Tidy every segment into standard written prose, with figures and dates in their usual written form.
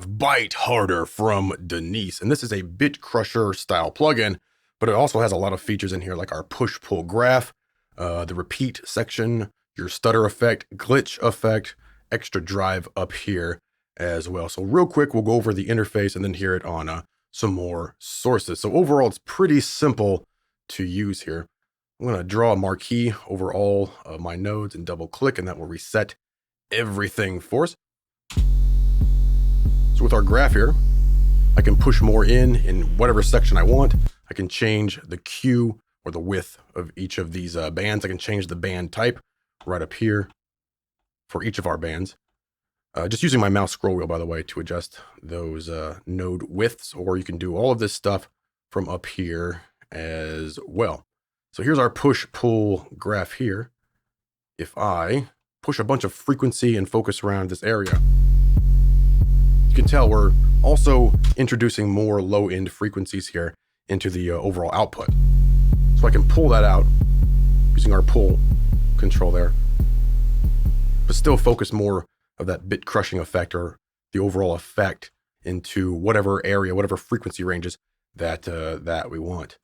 have Bite Harder from Denise, and this is a bit crusher style plugin, but it also has a lot of features in here like our push-pull graph, the repeat section, your stutter effect, glitch effect, extra drive up here as well. So real quick, we'll go over the interface and then hear it on some more sources. So overall, it's pretty simple to use here. I'm going to draw a marquee over all of my nodes and double click, and that will reset everything for us. So with our graph here, I can push more in whatever section I want. I can change the Q or the width of each of these bands. I can change the band type right up here for each of our bands. Just using my mouse scroll wheel, by the way, to adjust those node widths, or you can do all of this stuff from up here as well. So here's our push-pull graph here. If I push a bunch of frequency and focus around this area, you can tell we're also introducing more low-end frequencies here into the overall output. So I can pull that out using our pull control there, but still focus more of that bit crushing effect or the overall effect into whatever area, whatever frequency ranges that we want.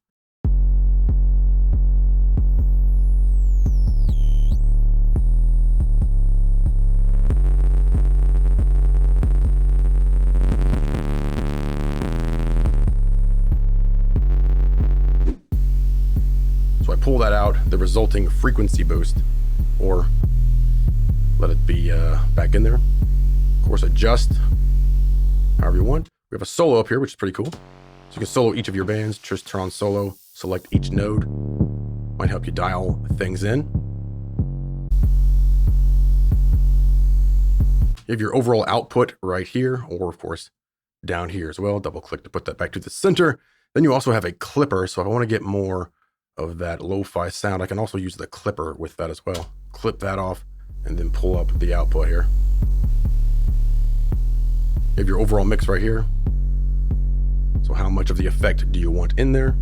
So I pull that out, the resulting frequency boost, or let it be back in there. Of course, adjust however you want. We have a solo up here, which is pretty cool. So you can solo each of your bands, just turn on solo, select each node. Might help you dial things in. You have your overall output right here, or of course, down here as well. Double click to put that back to the center. Then you also have a clipper. So if I want to get more of that lo-fi sound, I can also use the clipper with that as well. Clip that off and then pull up the output here. You have your overall mix right here. So how much of the effect do you want in there?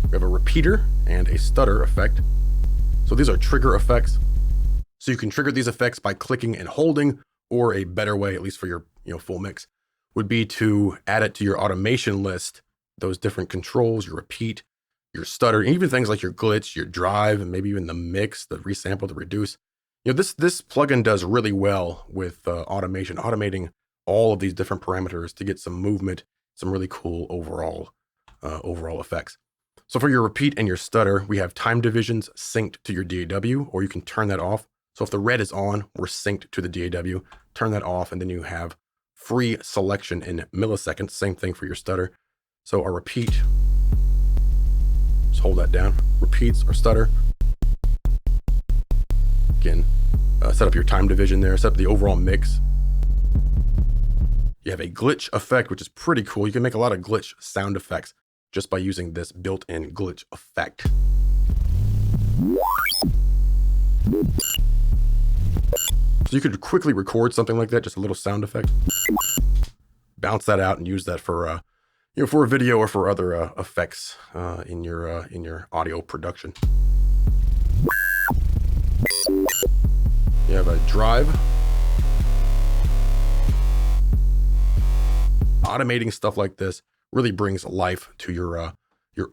We have a repeater and a stutter effect. So these are trigger effects. So you can trigger these effects by clicking and holding, or a better way, at least for your full mix, would be to add it to your automation list. Those different controls, your repeat, your stutter, even things like your glitch, your drive, and maybe even the mix, the resample, the reduce. This plugin does really well with automation, automating all of these different parameters to get some movement, some really cool overall effects. So for your repeat and your stutter, we have time divisions synced to your DAW, or you can turn that off. So if the red is on, we're synced to the DAW, turn that off, and then you have free selection in milliseconds. Same thing for your stutter. So our repeat, just hold that down, repeats or stutter. Again, set up your time division there, set up the overall mix. You have a glitch effect, which is pretty cool. You can make a lot of glitch sound effects just by using this built-in glitch effect. So you could quickly record something like that, just a little sound effect. Bounce that out and use that for for a video or for other effects in your audio production. You have a drive. Automating stuff like this really brings life to your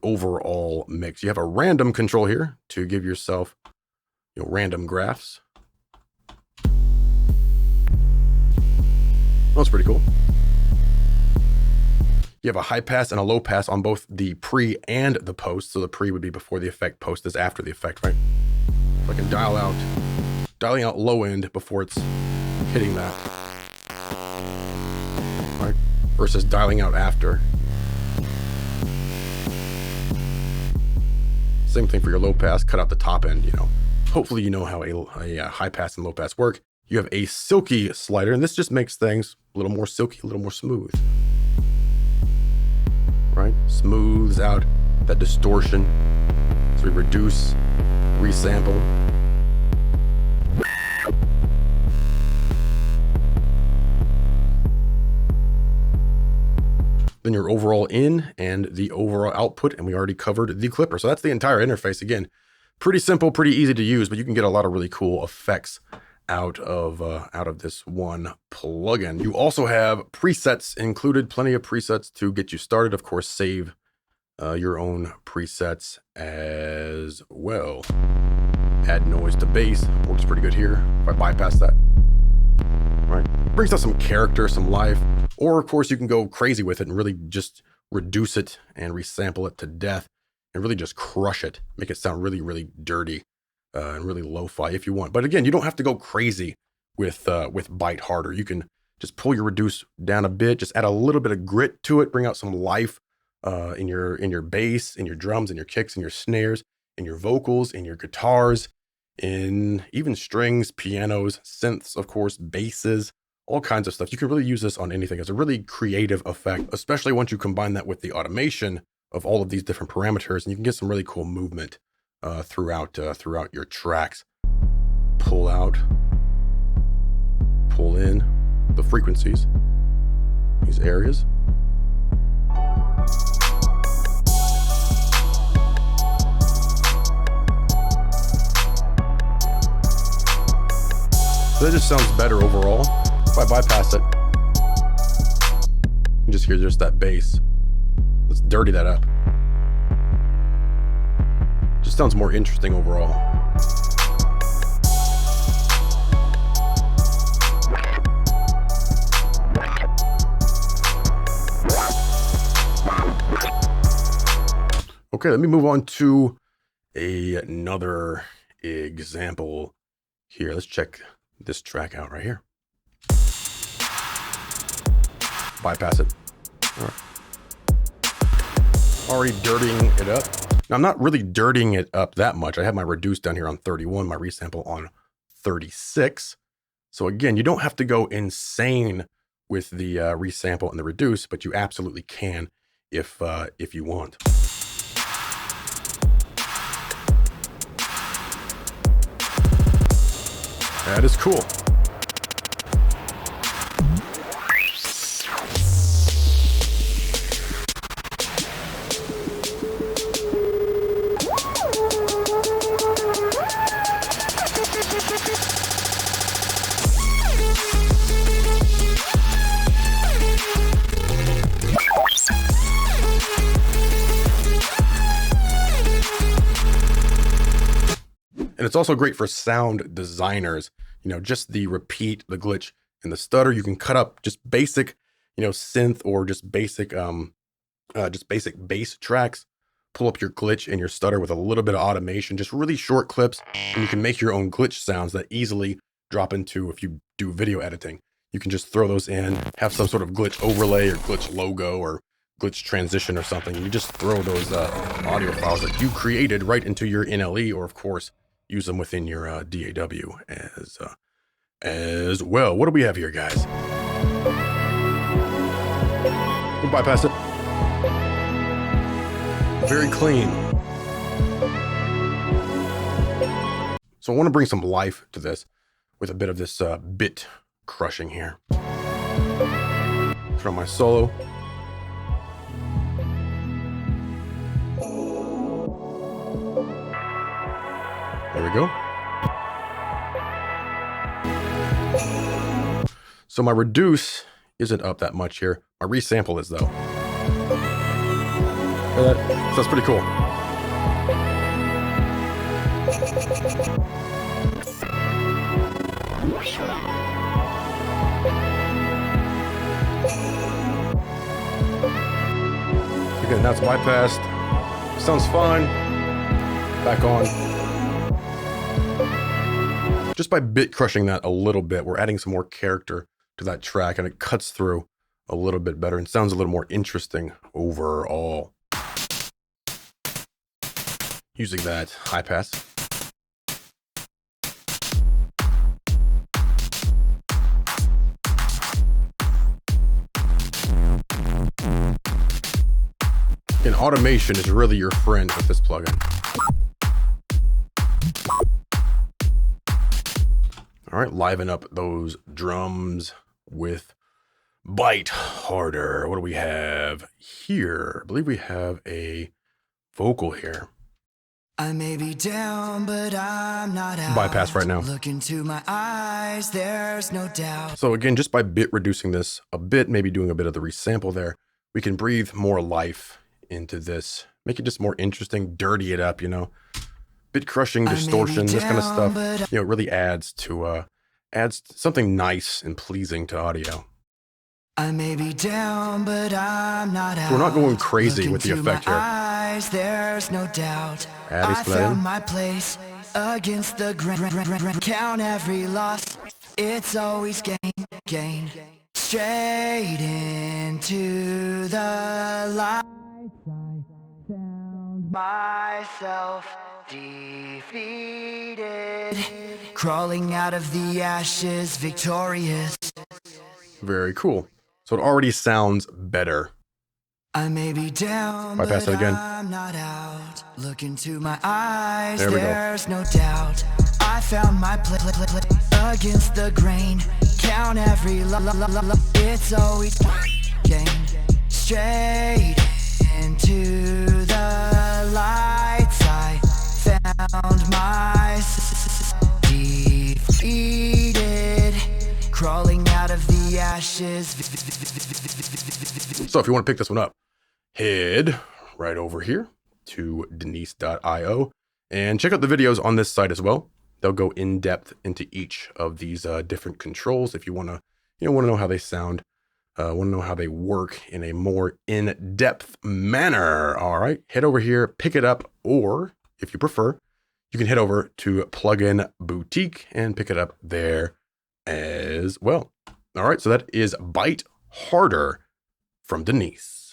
overall mix. You have a random control here to give yourself random graphs. That's pretty cool. You have a high pass and a low pass on both the pre and the post. So the pre would be before the effect, post is after the effect, right? So I can dialing out low end before it's hitting that, right? Versus dialing out after. Same thing for your low pass, cut out the top end, Hopefully you know how a high pass and low pass work. You have a Silky slider, and this just makes things a little more silky, a little more smooth. Right? Smooths out that distortion. So we reduce, resample. Then your overall in and the overall output, and we already covered the clipper. So that's the entire interface. Again, pretty simple, pretty easy to use, but you can get a lot of really cool effects out of this one plugin. You also have presets included, plenty of presets to get you started. Of course, save your own presets as well. Add noise to bass, works pretty good here. If I bypass that, all right, brings out some character, some life. Or of course, you can go crazy with it and really just reduce it and resample it to death and really just crush it, make it sound really, really dirty and really lo-fi if you want. But again, you don't have to go crazy with Bite Harder. You can just pull your reduce down a bit, just add a little bit of grit to it, bring out some life in your bass, in your drums, in your kicks, in your snares, in your vocals, in your guitars, in even strings, pianos, synths, of course, basses, all kinds of stuff. You can really use this on anything. It's a really creative effect, especially once you combine that with the automation of all of these different parameters, and you can get some really cool movement throughout your tracks. Pull out, pull in the frequencies, these areas. So that just sounds better overall. If I bypass it, you can just hear just that bass. Let's dirty that up. Just sounds more interesting overall. Okay, let me move on to another example here. Let's check this track out right here. Bypass it. All right. Already dirtying it up. Now, I'm not really dirtying it up that much. I have my reduce down here on 31, my resample on 36. So again, you don't have to go insane with the resample and the reduce, but you absolutely can if you want. That is cool. And it's also great for sound designers, you know, just the repeat, the glitch, and the stutter. You can cut up just basic, you know, synth or just basic bass tracks, pull up your glitch and your stutter with a little bit of automation, just really short clips, and you can make your own glitch sounds that easily drop into, if you do video editing, you can just throw those in, have some sort of glitch overlay or glitch logo or glitch transition or something. And you just throw those audio files that you created right into your NLE, or of course, use them within your DAW as well. What do we have here, guys? We'll bypass it. Very clean. So I want to bring some life to this with a bit of this bit crushing here. Throw my solo. There we go. So my reduce isn't up that much here. My resample is though. So that's pretty cool. Again, that's bypassed. Sounds fine. Back on. Just by bit crushing that a little bit, we're adding some more character to that track, and it cuts through a little bit better and sounds a little more interesting overall. Using that high pass. And automation is really your friend with this plugin. All right, liven up those drums with Bite Harder. What do we have here? I believe we have a vocal here. I may be down, but I'm not out. Bypass right now. Look into my eyes, there's no doubt. So again, just by bit reducing this a bit, maybe doing a bit of the resample there, we can breathe more life into this, make it just more interesting, dirty it up, you know, bit crushing, distortion, this kind of stuff, you know, it really adds something nice and pleasing to audio. I may be down, but I'm not out. So we're not going crazy with the effect here. Eyes, there's no doubt. I found my place against the grain. Count every loss. It's always gain. Straight into the light. I found myself defeated, crawling out of the ashes, victorious. Very cool. So it already sounds better. I may be down, Bypass it again. I'm not out. Look into my eyes, there we there's no doubt. I found my place against the grain. Count every it's always gain. Straight into the lights. I found myself defeated, crawling out of the ashes. So if you want to pick this one up, head right over here to denise.io and check out the videos on this site as well. They'll go in depth into each of these different controls if you want to, want to know how they sound, want to know how they work in a more in-depth manner. All right, head over here, pick it up, or if you prefer, you can head over to Plugin Boutique and pick it up there as well. All right, so that is Bite Harder from Denise.